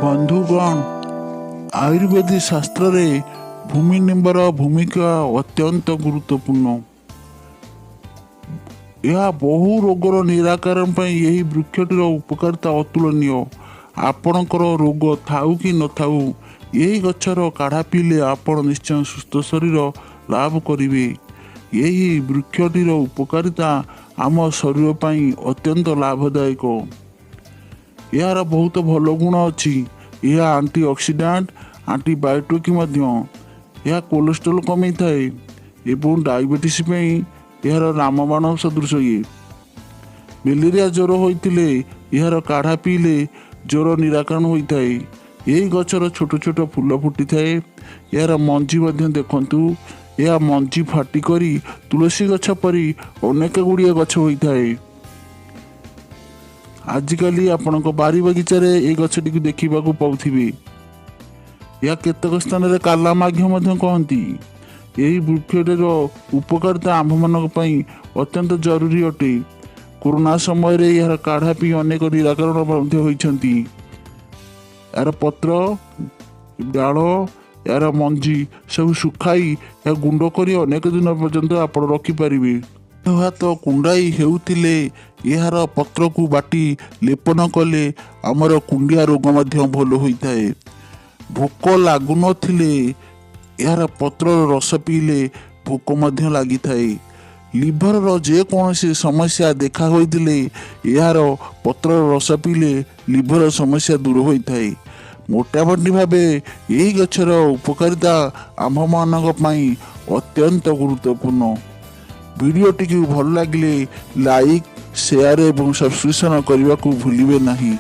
बंधुगण आयुर्वेद शास्त्र रे भूमि निम्बर भूमिका अत्यंत गुरुत्वपूर्ण। यह बहु रोगर निराकरण पर यही वृक्षटीर उपकारिता अतुलनीय। आपणकर रोग थाऊ कि न थाऊ यही गछर काढ़ा पीले आपण निश्चय सुस्थ शरीर लाभ करिवे। यही वृक्षटीर उपकारिता आम शरीर पाई अत्यंत लाभदायक। यार बहुत भल गुण अच्छी। यह आंटी ऑक्सीडेंट एंटीबायोटिक यह कोलेस्ट्रोल कमी थाए एवं डायबिटीज यार रामबाण सदृश। ये मेलेरिया ज्वर होइतिले यार काढ़ा पीले ज्वर निराकरण होता है। यही गचर छोट छोट फूल फुटी थाए। यार मंजी देखंतु यह मंजी फाटिक तुलसी गछ परी अनेक गुड़िया गछ होता है। आजिकली आपणक बारी बगीचार ये गछटी देखा पाउथिबे। या केतक स्थान रे काला माघ्य कहती। यही वृक्षटीर उपकारिता आंभ मानक अत्यंत जरूरी अटे। कोरोना समय रे यार काढ़ा पी अनेक निराकरण होइछंती। यार पत्र डाल यार मंजी सब सुखाई या गुंड करी अनेक दिन पर्यंत आप रखिपारे। हाथ कुंडाई हेउथिले यार पत्र को बाटी लेपन कले आमर कुंडिया रोग भल होता है। भोक लागु नथिले यार पत्र रस पीले भोक लगी थाए। लिभर जेकोसी समस्या देखा होइतिले यार पत्र रस पीले लिभर समस्या दूर होता है। मोटामोटी भावे यही गछर उपकारिता आंभ मानक अत्यंत गुरुत्वपूर्ण। वीडियोटी भल लगे लाइक शेयर एवं सब्सक्रिप्शन करने को भूलिए नहीं।